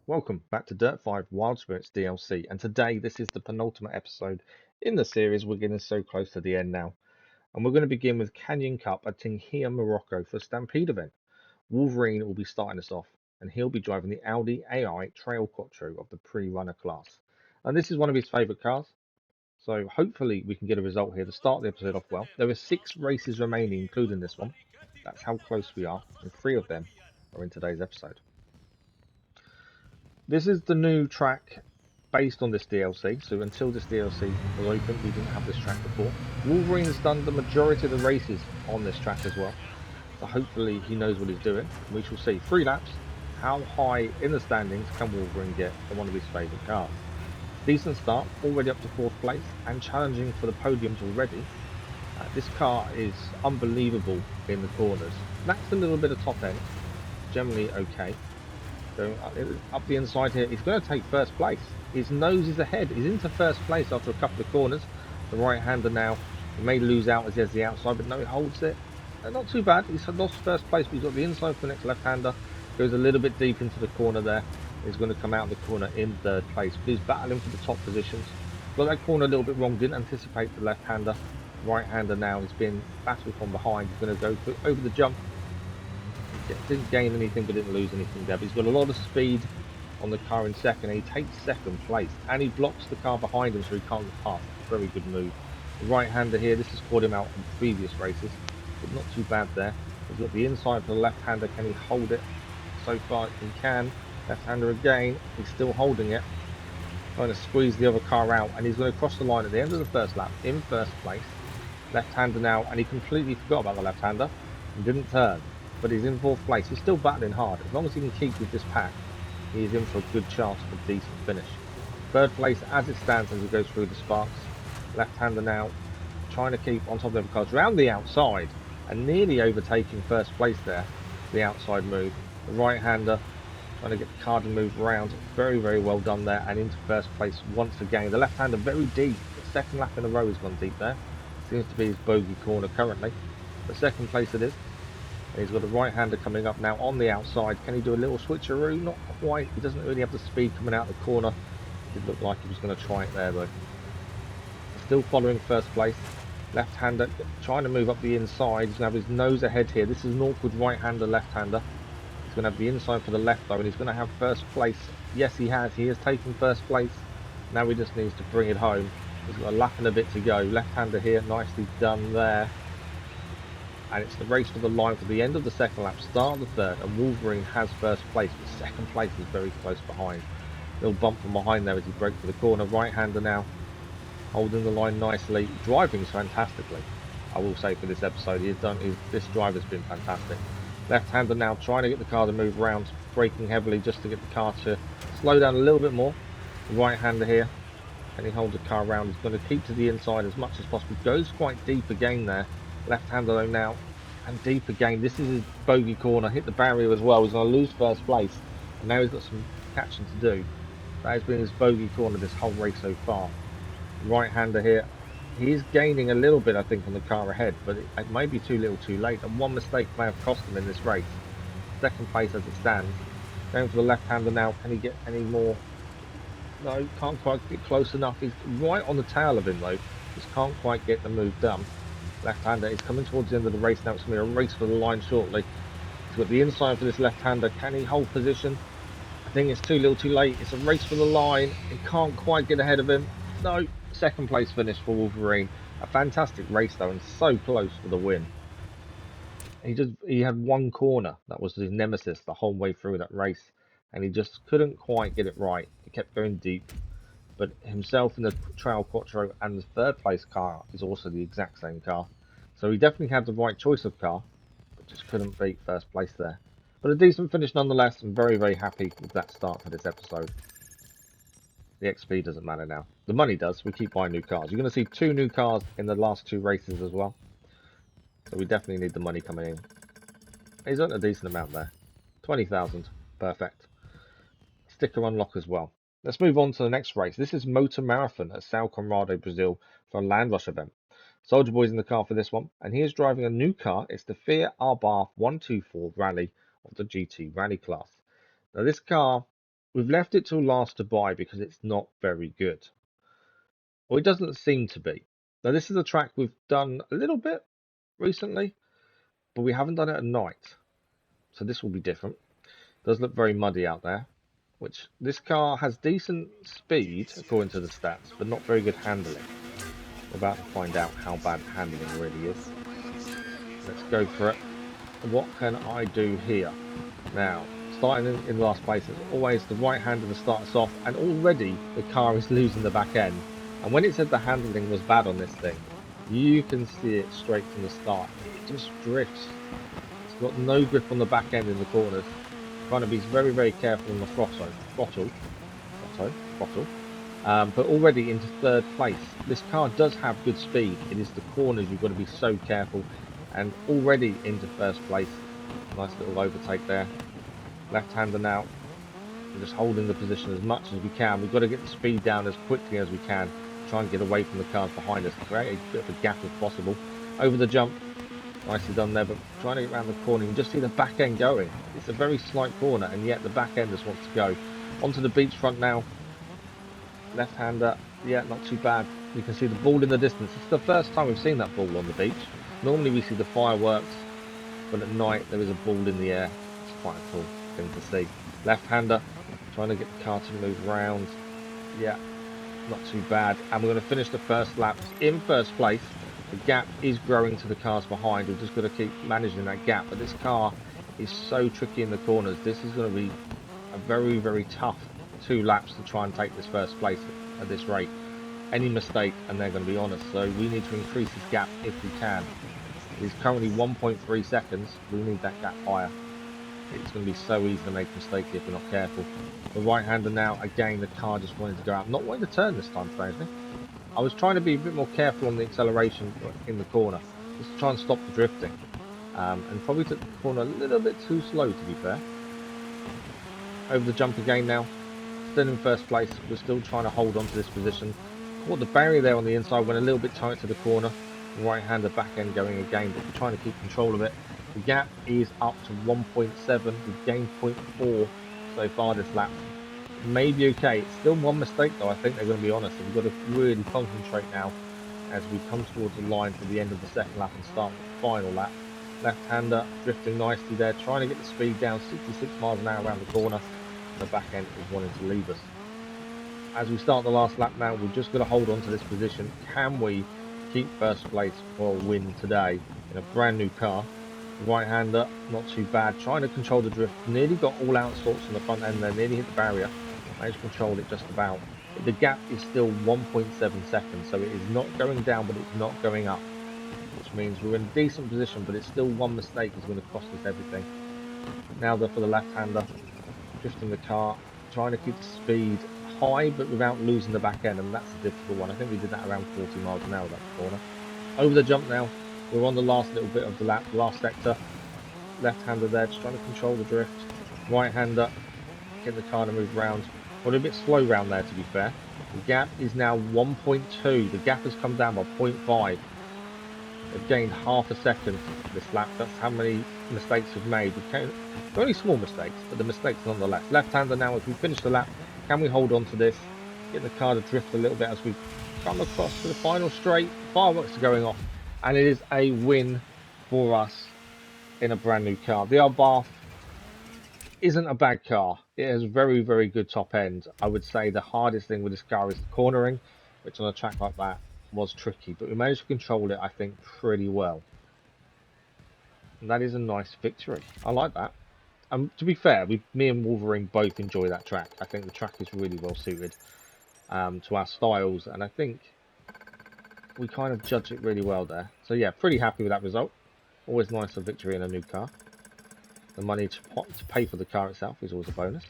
Welcome back to Dirt 5 Wild Spirits DLC, and today this is the penultimate episode in the series. We're getting so close to the end now, and we're going to begin with Canyon Cup at Tinghir, Morocco for a Stampede event. Wolverine will be starting us off, and he'll be driving the Audi AI Trail Quattro of the pre-runner class. And this is one of his favourite cars, so hopefully we can get a result here to start the episode off well. There are 6 races remaining, including this one. That's how close we are, and 3 of them are in today's episode. This is the new track based on this DLC, so until this DLC was open, we didn't have this track before. Wolverine has done the majority of the races on this track as well, so hopefully he knows what he's doing. We shall see. 3 laps. How high in the standings can Wolverine get in one of his favourite cars? Decent start, already up to 4th place, and challenging for the podiums already. This car is unbelievable in the corners. That's a little bit of top end, generally okay. Going up the inside here, he's going to take first place. His nose is ahead. He's into first place after a couple of corners. The right-hander now, he may lose out as he has the outside, but no, he holds it. Not too bad. He's lost first place, but he's got the inside for the next left-hander. Goes a little bit deep into the corner there. He's going to come out of the corner in 3rd place. But he's battling for the top positions. Got that corner a little bit wrong. Didn't anticipate the left-hander. Right-hander now is being battled from behind. He's going to go over the jump. Didn't gain anything, but didn't lose anything there. But he's got a lot of speed on the car in second, and he takes 2nd place, and he blocks the car behind him so he can't get past. Very good move. The right-hander here, this has caught him out in previous races, but not too bad there. He's got the inside for the left-hander. Can he hold it? So far he can. Left-hander again, he's still holding it, trying to squeeze the other car out, and he's going to cross the line at the end of the first lap in 1st place. Left-hander now, and he completely forgot about the left-hander and didn't turn. But he's in 4th place. He's still battling hard. As long as he can keep with this pack, he's in for a good chance for a decent finish. 3rd place as it stands as he goes through the sparks. Left-hander now trying to keep on top of the cars around the outside and nearly overtaking 1st place there. The outside move. The right-hander trying to get the car to move around. Very, very well done there, and into 1st place once again. The left-hander very deep. The 2nd lap in a row has gone deep there. Seems to be his bogey corner currently. But 2nd place it is. He's got a right-hander coming up now on the outside. Can he do a little switcheroo? Not quite. He doesn't really have the speed coming out of the corner. It looked like he was going to try it there though. Still following 1st place. Left-hander trying to move up the inside. He's going to have his nose ahead here. This is an awkward right-hander, left-hander. He's going to have the inside for the left though, and he's going to have 1st place. Yes, he has. He has taken 1st place. Now he just needs to bring it home. He's got a lap and a bit to go. Left-hander here, nicely done there. And it's the race for the line for the end of the 2nd lap, start of the 3rd, and Wolverine has 1st place, but 2nd place is very close behind. Little bump from behind there as he breaks for the corner. Right-hander now, holding the line nicely, driving fantastically. I will say for this episode, this drive has been fantastic. Left-hander now trying to get the car to move around, braking heavily just to get the car to slow down a little bit more. The right-hander here, and he holds the car around. He's going to keep to the inside as much as possible. Goes quite deep again there. Left-hander though now, and deep again. This is his bogey corner. Hit the barrier as well. He's going to lose 1st place, and now he's got some catching to do. That has been his bogey corner this whole race so far. Right-hander here. He is gaining a little bit, I think, on the car ahead, but it may be too little too late, and one mistake may have cost him in this race. 2nd place as it stands. Going for the left-hander now. Can he get any more? No, can't quite get close enough. He's right on the tail of him though. Just can't quite get the move done. Left-hander is coming towards the end of the race now. It's going to be a race for the line shortly. He's got the inside for this left-hander. Can he hold position? I think it's too little too late. It's a race for the line. He can't quite get ahead of him. No, 2nd place finish for Wolverine. A fantastic race though, and so close for the win. He had one corner that was his nemesis the whole way through that race, and he just couldn't quite get it right. He kept going deep. But himself in the Trail Quattro and the 3rd place car is also the exact same car. So he definitely had the right choice of car, but just couldn't beat 1st place there. But a decent finish nonetheless. I'm very, very happy with that start to this episode. The XP doesn't matter now. The money does. We keep buying new cars. You're going to see 2 new cars in the last 2 races as well. So we definitely need the money coming in. He's earned a decent amount there. 20,000. Perfect. Sticker unlock as well. Let's move on to the next race. This is Motor Marathon at Sao Conrado, Brazil for a Land Rush event. Soldierboy's in the car for this one, and he is driving a new car. It's the Fiat Abarth 124 Rally of the GT Rally class. Now this car We've left it till last to buy because it's not very good. Or it doesn't seem to be. Now, this is a track we've done a little bit recently, but we haven't done it at night. So this will be different. It does look very muddy out there, which this car has decent speed according to the stats, but not very good handling. We're about to find out how bad handling really is. Let's go for it. What can I do here? Now, starting in last place, as always, the right hander to start us off, and already the car is losing the back end. And when it said the handling was bad on this thing, you can see it straight from the start. It just drifts. It's got no grip on the back end in the corners. Trying to be very, very careful on the throttle. But already into third place. This car does have good speed. It is the corners you've got to be so careful. And already into first place. Nice little overtake there. Left-hander now. We're just holding the position as much as we can. We've got to get the speed down as quickly as we can. Try and get away from the cars behind us. Create a bit of a gap if possible. Over the jump. Nicely done there, but trying to get around the corner, you can just see the back end going. It's a very slight corner, and yet the back end just wants to go. Onto the beachfront now. Left-hander. Yeah, not too bad. You can see the ball in the distance. It's the first time we've seen that ball on the beach. Normally we see the fireworks, but at night there is a ball in the air. It's quite a cool thing to see. Left-hander, trying to get the car to move round. Yeah, not too bad. And we're going to finish the first lap in first place. The gap is growing to the cars behind. We've just got to keep managing that gap. But this car is so tricky in the corners. This is going to be a very, very tough 2 laps to try and take this first place at this rate. Any mistake and they're going to be honest. So we need to increase this gap if we can. It is currently 1.3 seconds. We need that gap higher. It's going to be so easy to make mistakes if we're not careful. The right-hander now, again, the car just wanted to go out. Not wanting to turn this time, strangely. I was trying to be a bit more careful on the acceleration in the corner, just to try and stop the drifting. And probably took the corner a little bit too slow, to be fair. Over the jump again now. Still in first place. We're still trying to hold on to this position. Caught the barrier there on the inside, went a little bit tight to the corner. Right-hander back end going again, but we're trying to keep control of it. The gap is up to 1.7. We've gained 0.4 so far this lap. Maybe okay. It's still one mistake though, I think they're going to be honest. We've got to really concentrate now as we come towards the line for the end of the second lap and start the final lap. Left-hander drifting nicely there, trying to get the speed down, 66 miles an hour around the corner. The back end is wanting to leave us. As we start the last lap now, we're just going to hold on to this position. Can we keep first place for a win today in a brand new car? Right-hander, not too bad. Trying to control the drift. Nearly got all out sorts on the front end there. Nearly hit the barrier. Managed to control it just about. The gap is still 1.7 seconds, so it is not going down, but it's not going up. Which means we're in a decent position, but it's still one mistake is going to cost us everything. Now for the left-hander. Drifting the car. Trying to keep the speed high, but without losing the back end, and that's a difficult one. I think we did that around 40 miles an hour that corner. Over the jump now. We're on the last little bit of the lap, last sector. Left-hander there, just trying to control the drift. Right-hander, get the car to move round. Well, a bit slow round there, to be fair. The gap is now 1.2. The gap has come down by 0.5. They've gained half a second this lap. That's how many mistakes we've made. They're only small mistakes, but the mistakes nonetheless. Left-hander now, as we finish the lap, can we hold on to this? Get the car to drift a little bit as we come across to the final straight. Fireworks are going off. And it is a win for us in a brand new car. The Abarth isn't a bad car. It has very, very good top end. I would say the hardest thing with this car is the cornering, which on a track like that was tricky. But we managed to control it, I think, pretty well. And that is a nice victory. I like that. To be fair, me and Wolverine both enjoy that track. I think the track is really well suited to our styles. And I think we kind of judge it really well there. So yeah, pretty happy with that result. Always nice, a victory in a new car. The money to pay for the car itself is always a bonus.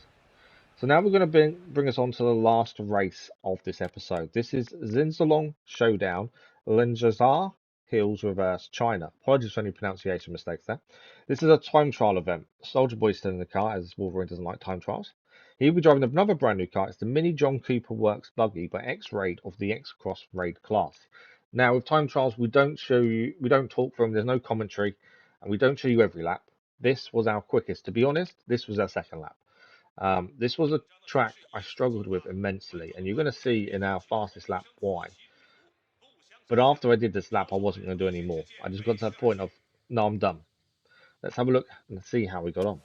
So now we're going to bring us on to the last race of this episode. This is Xinsilong Showdown, Linjiazha Hills Reverse, China. Apologies for any pronunciation mistakes there. This is a time trial event. Soldierboy still in the car, as Wolverine doesn't like time trials. He'll be driving another brand new car. It's the Mini John Cooper Works Buggy by X-Raid of the X-Cross Raid class. Now, with time trials, we don't talk for them, there's no commentary, and we don't show you every lap. This was our quickest. To be honest, this was our second lap. This was a track I struggled with immensely, and you're going to see in our fastest lap why. But after I did this lap, I wasn't going to do any more. I just got to that point of, no, I'm done. Let's have a look and see how we got on.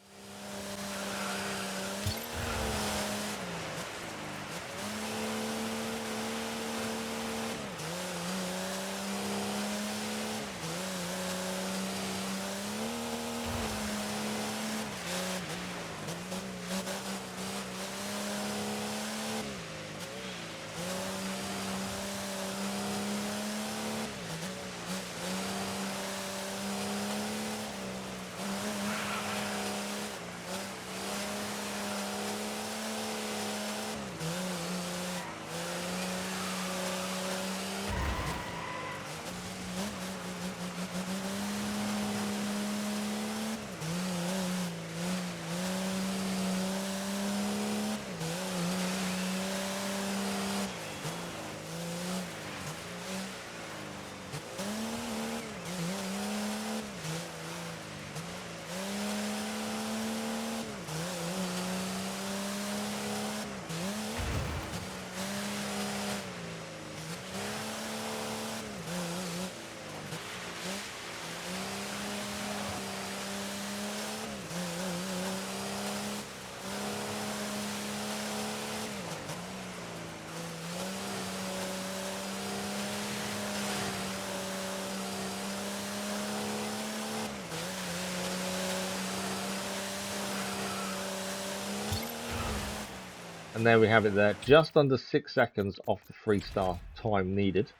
And there we have it there, just under 6 seconds off the 3-star time needed.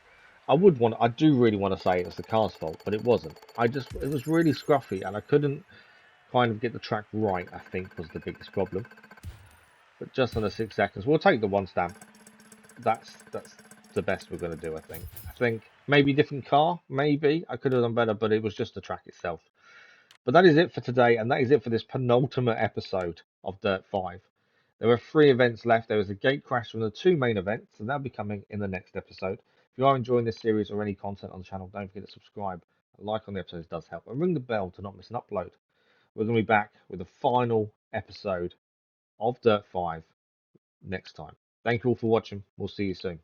I do really want to say it was the car's fault, but it wasn't. It was really scruffy, and I couldn't kind of get the track right, I think was the biggest problem. But just under 6 seconds, we'll take the 1 stamp. That's the best we're going to do, I think. I think maybe different car, maybe. I could have done better, but it was just the track itself. But that is it for today, and that is it for this penultimate episode of Dirt 5. There are 3 events left. There is a gate crash from the 2 main events, and that'll be coming in the next episode. If you are enjoying this series or any content on the channel, don't forget to subscribe. A like on the episodes does help. And ring the bell to not miss an upload. We're going to be back with the final episode of Dirt 5 next time. Thank you all for watching. We'll see you soon.